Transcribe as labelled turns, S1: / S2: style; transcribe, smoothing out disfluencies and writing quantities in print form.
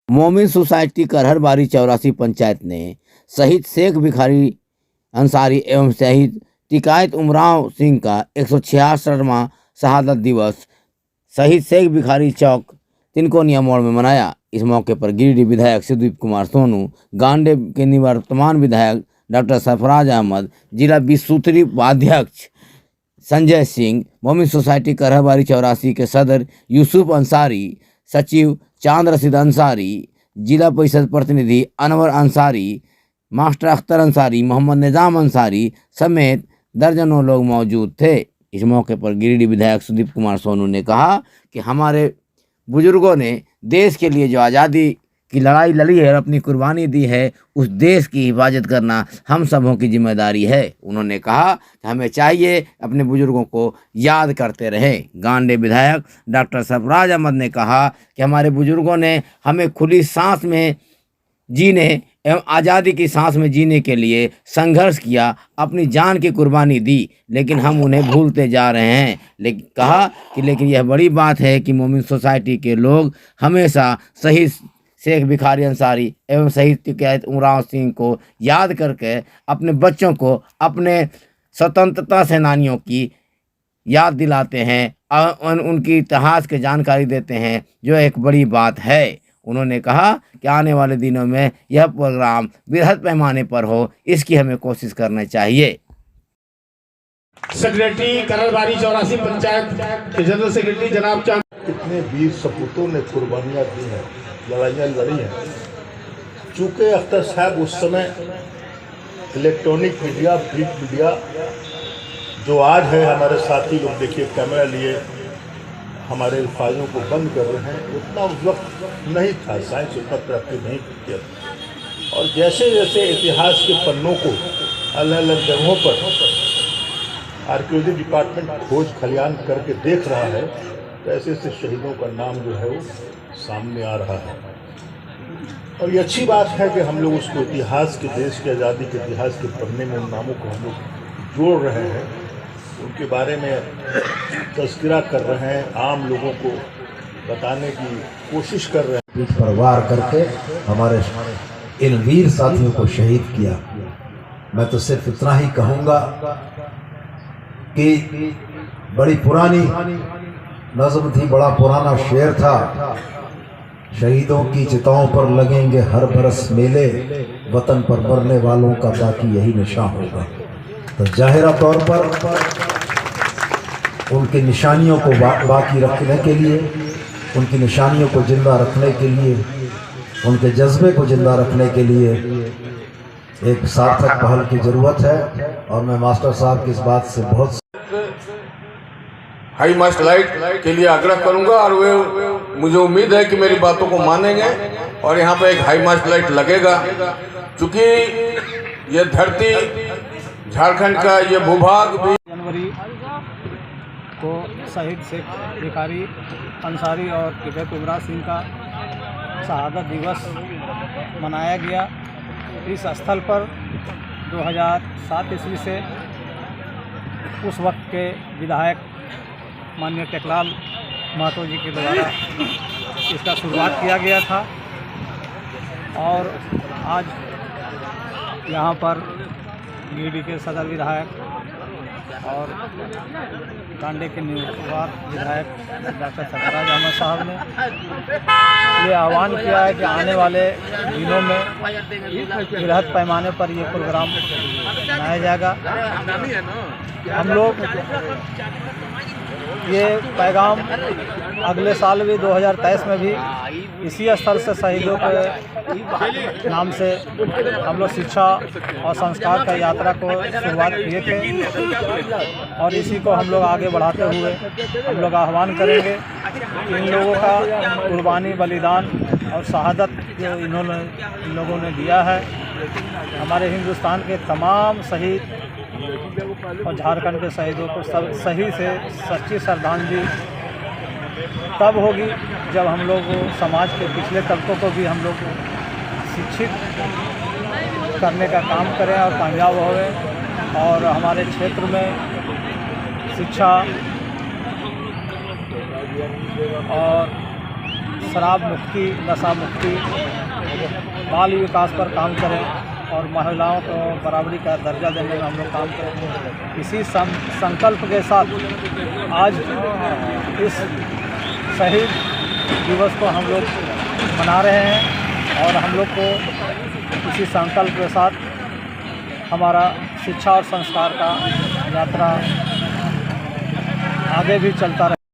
S1: मोमिन सोसाइटी करहरबारी 84 पंचायत ने शहीद शेख भिखारी अंसारी एवं शहीद टिकायत उमराव सिंह का 166वां शहादत दिवस शहीद शेख भिखारी चौक तिनकोनिया मोड़ में मनाया। इस मौके पर गिरिडीह विधायक सुदीप कुमार सोनू, गांडे के निवर्तमान विधायक डॉक्टर सरफराज अहमद, जिला विसूत्री उपाध्यक्ष संजय सिंह, मोमिन सोसाइटी करहरबारी 84 के सदर यूसुफ अंसारी, सचिव चांद रशीद अंसारी, जिला परिषद प्रतिनिधि अनवर अंसारी, मास्टर अख्तर अंसारी, मोहम्मद निजाम अंसारी समेत दर्जनों लोग मौजूद थे। इस मौके पर गिरिडीह विधायक सुदीप कुमार सोनू ने कहा कि हमारे बुजुर्गों ने देश के लिए जो आज़ादी की लड़ाई लड़ी है और अपनी कुर्बानी दी है, उस देश की हिफाजत करना हम सबों की जिम्मेदारी है। उन्होंने कहा कि हमें चाहिए अपने बुजुर्गों को याद करते रहें। गांडे विधायक डॉक्टर सरफराज अहमद ने कहा कि हमारे बुजुर्गों ने हमें खुली सांस में जीने एवं आज़ादी की सांस में जीने के लिए संघर्ष किया, अपनी जान की कुर्बानी दी, लेकिन हम उन्हें भूलते जा रहे हैं। लेकिन यह बड़ी बात है कि मोमिन सोसाइटी के लोग हमेशा शहीद शेख भिखारी अंसारी एवं शहीद टिकायत उमराव सिंह को याद करके अपने बच्चों को अपने स्वतंत्रता सेनानियों की याद दिलाते हैं और उनकी इतिहास की जानकारी देते हैं, जो एक बड़ी बात है। उन्होंने कहा कि आने वाले दिनों में यह प्रोग्राम बृहद पैमाने पर हो, इसकी हमें कोशिश करनी चाहिए।
S2: सेक्रेटरी करहरबारी 84 पंचायत के जनरल सेक्रेटरी जनाब चांद।
S3: कितने वीर सपूतों ने कुर्बानियाँ दी हैं, लड़ाइयाँ लड़ी हैं। चूँकि अख्तर साहब उस समय इलेक्ट्रॉनिक मीडिया, प्रिंट मीडिया जो आज है, हमारे साथी लोग देखिए कैमरा लिए हमारे अल्फाजों को बंद कर रहे हैं, उतना उस वक्त नहीं था, साइंस उतना तरक्की नहीं किया था। और जैसे जैसे इतिहास के पन्नों को अलग अलग जगहों पर आर्कियोलॉजी डिपार्टमेंट खोज खलियान करके देख रहा है, तो ऐसे ऐसे शहीदों का नाम जो है वो सामने आ रहा है। और ये अच्छी बात है कि हम लोग उसको इतिहास के, देश की आज़ादी के इतिहास के पढ़ने में उन नामों को हम लोग जोड़ रहे हैं, उनके बारे में तज़किरा कर रहे हैं, आम लोगों को बताने की कोशिश कर रहे हैं।
S4: पर वार करके हमारे इन वीर साथियों को शहीद किया। मैं तो सिर्फ इतना ही कहूँगा कि बड़ी पुरानी नज़्म थी, बड़ा पुराना शेर था, शहीदों की चिताओं पर लगेंगे हर बरस मेले, वतन पर मरने वालों का बाकी यही निशान होगा। तो जाहिरा तौर पर उनकी निशानियों को बाकी रखने के लिए, उनकी निशानियों को जिंदा रखने के लिए, उनके जज्बे को जिंदा रखने के लिए एक सार्थक पहल की ज़रूरत है। और मैं मास्टर साहब की इस बात से बहुत
S5: हाई मास्ट लाइट के लिए आग्रह करूंगा, और वे मुझे उम्मीद है कि मेरी बातों को मानेंगे और यहाँ पे एक हाई मास्ट लाइट लगेगा। क्योंकि ये धरती, झारखंड का ये भूभाग भी
S6: जनवरी को शहीद शेख भिखारी अंसारी और टिकायत उमराव सिंह का शहादत दिवस मनाया गया। इस स्थल पर 2007 ईस्वी से उस वक्त के विधायक माननीय टेकलाल महतो जी के द्वारा इसका शुरुआत किया गया था। और आज यहाँ पर गिरिडीह के सदर विधायक और गांडे के निवर्तमान विधायक डॉक्टर सरफराज अहमद साहब ने ये आह्वान किया है कि आने वाले दिनों में बृहद पैमाने पर ये प्रोग्राम मनाया जाएगा। हम लोग ये पैगाम अगले साल भी 2023 में भी इसी स्थल से शहीदों के नाम से हम लोग शिक्षा और संस्कार का यात्रा को शुरुआत किए थे, और इसी को हम लोग आगे बढ़ाते हुए हम लोग आह्वान करेंगे कि इन लोगों का कुर्बानी, बलिदान और शहादत जो इन लोगों ने दिया है, हमारे हिंदुस्तान के तमाम शहीद और झारखंड के शहीदों को सब सही से सच्ची श्रद्धांजलि तब होगी जब हम लोग समाज के पिछले तबकों को भी हम लोग शिक्षित करने का काम करें और कामयाब होए, और हमारे क्षेत्र में शिक्षा और शराब मुक्ति, नशा मुक्ति, बाल विकास पर काम करें और महिलाओं को बराबरी का दर्जा देने में हम लोग काम करें। इसी संकल्प के साथ आज इस शहीद दिवस को हम लोग मना रहे हैं और हम लोग को इसी संकल्प के साथ हमारा शिक्षा और संस्कार का यात्रा आगे भी चलता रहे।